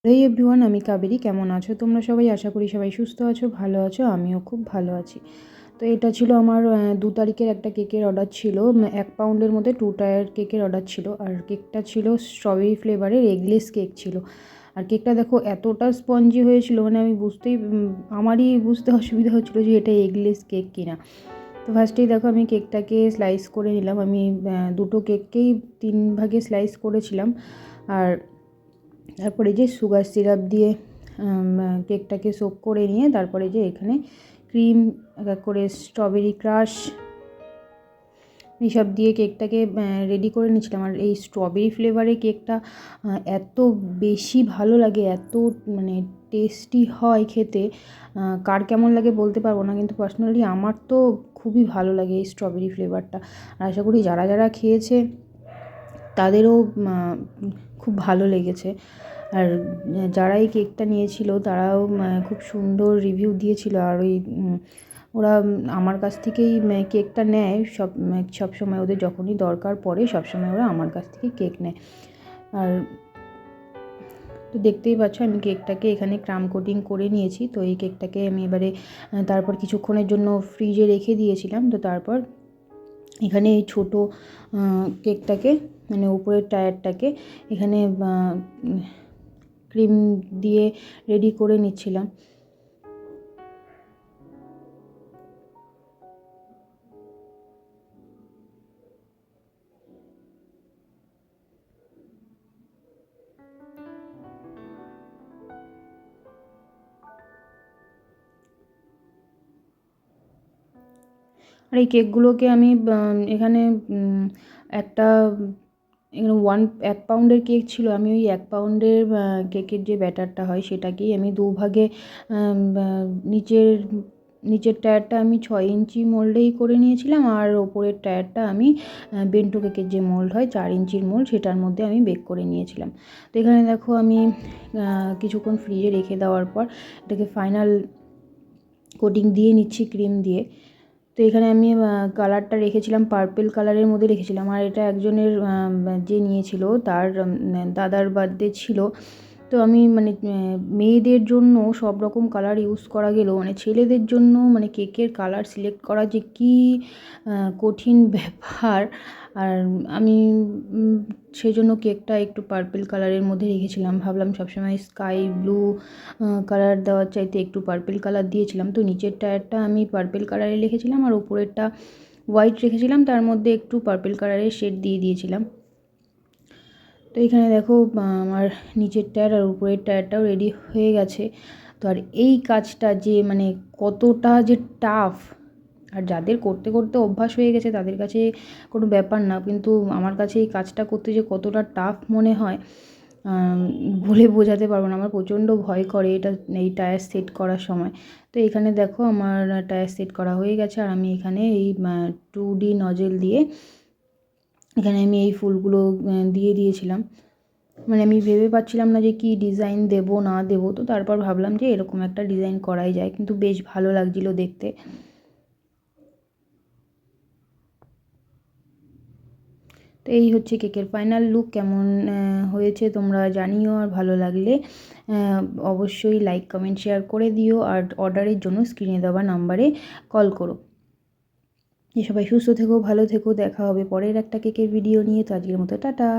এই এভরিওয়ান, আমি কাবেরী। কেমন আছো তোমরা সবাই? আশা করি সবাই সুস্থ আছো, ভালো আছো। আমিও খুব ভালো আছি। তো এটা ছিল আমার 2 তারিখের একটা কেকের অর্ডার ছিল। 1 পাউন্ডের মধ্যে 2 টায়ার কেকের অর্ডার ছিল। আর কেকটা ছিল স্ট্রবেরি ফ্লেভারের এগলেস কেক ছিল। আর কেকটা দেখো এতটা স্পঞ্জি হয়েছিল, মানে আমি আমারই বুঝতে অসুবিধা হচ্ছিলো যে এটা এগলেস কেক কিনা। তো ফার্স্টেই দেখো আমি কেকটাকে স্লাইস করে নিলাম। আমি দুটো কেককেই 3 ভাগে স্লাইস করেছিলাম। আর তারপরে যে সুগার সিরাপ দিয়ে কেকটাকে সোক করে নিয়ে তারপরে যে এখানে ক্রিম করে স্ট্রবেরি ক্রাশ এইসব দিয়ে কেকটাকে রেডি করে নিয়েছিলাম। আর এই স্ট্রবেরি ফ্লেভারের কেকটা এত বেশি ভালো লাগে, এত মানে টেস্টি হয় খেতে। কার কেমন লাগে বলতে পারবো না, কিন্তু পার্সোনালি আমার তো খুবই ভালো লাগে এই স্ট্রবেরি ফ্লেভারটা। আর আশা করি যারা যারা খেয়েছে তাদেরও খুব ভালো লেগেছে। আর যারা এই কেকটা নিয়েছিল তারাও খুব সুন্দর রিভিউ দিয়েছিল। আর ওরা আমার কাছ থেকেই কেকটা নেয় সব সময়, ওদের যখনই দরকার পড়ে সবসময় ওরা আমার কাছ থেকে কেক নেয়। আর তো দেখতেই পাচ্ছ আমি কেকটাকে এখানে ক্রাম কোটিং করে নিয়েছি। তো এই কেকটাকে আমি এবারে তারপর কিছুক্ষণের জন্য ফ্রিজে রেখে দিয়েছিলাম। তো তারপর এখানে এই ছোটো কেকটাকে মানে উপরের টায়ারটাকে এখানে ক্রিম দিয়ে রেডি করে নিচ্ছিলাম। আর এই কেকগুলোকে আমি এখানে একটা এখানে 1 পাউন্ডের কেক ছিল। আমি ওই 1 পাউন্ডের কেকের যে ব্যাটারটা হয় সেটাকেই আমি 2 ভাগে নিচের টায়ারটা আমি 6 ইঞ্চি মোল্ডেই করে নিয়েছিলাম। আর ওপরের টায়ারটা আমি বেন্টো কেকের যে মোল্ড হয় 4 ইঞ্চির মোল্ড, সেটার মধ্যে আমি বেক করে নিয়েছিলাম। তো এখানে দেখো আমি কিছুক্ষণ ফ্রিজে রেখে দেওয়ার পর এটাকে ফাইনাল কোটিং দিয়ে নিচ্ছি ক্রিম দিয়ে। তো এখানে আমি কালারটা রেখেছিলাম পার্পল কালারের মধ্যে রেখেছিলাম। আর এটা একজনের যে নিয়েছিল তার দাদার বার্থডে ছিল। তো আমি মানে মেয়েদের জন্য সব রকম কালার ইউজ করা গেলেও মানে ছেলেদের জন্য মানে কেকের কালার সিলেক্ট করা যে কী কঠিন ব্যাপার। আর আমি সেই জন্য কেকটা একটু পার্পল কালারের মধ্যে রেখেছিলাম। ভাবলাম সবসময় স্কাই ব্লু কালার দেওয়ার চাইতে একটু পার্পল কালার দিয়েছিলাম। তো নিচের টায়ারটা আমি পার্পল কালারে রেখেছিলাম আর উপরেরটা হোয়াইট রেখেছিলাম, তার মধ্যে একটু পার্পল কালারের শেড দিয়ে দিয়েছিলাম। তো এখানে দেখো আমার নিচের টায়ার আর উপরের টায়ারটাও রেডি হয়ে গেছে। তো আর এই কাজটা যে মানে কতটা যে টাফ, আর যাদের করতে করতে অভ্যাস হয়ে গেছে তাদের কাছে কোনো ব্যাপার না, কিন্তু আমার কাছে এই কাজটা করতে যে কতটা টাফ মনে হয় বলে বোঝাতে পারবো না। আমার প্রচণ্ড ভয় করে এই টায়ার সেট করার সময়। তো এখানে দেখো আমার টায়ার সেট করা হয়ে গেছে। আর আমি এখানে এই 2D নজেল দিয়ে এখানে আমি এই ফুলগুলো দিয়ে দিয়েছিলাম। মানে আমি ভেবে পাচ্ছিলাম না যে কী ডিজাইন দেবো না দেবো। তো তারপর ভাবলাম যে এরকম একটা ডিজাইন করাই যায়, কিন্তু বেশ ভালো লাগছিলো দেখতে। তো এই হচ্ছে কেকের ফাইনাল লুক। কেমন হয়েছে তোমরা জানিও। আর ভালো লাগলে অবশ্যই লাইক কমেন্ট শেয়ার করে দিও। আর অর্ডারের জন্য স্ক্রিনে দেওয়া নাম্বারে কল করো। সবাই সুস্থ থেকো, ভালো থেকো। দেখা হবে পরের একটা কেকের ভিডিও নিয়ে। তো আজকের মতো টাটা।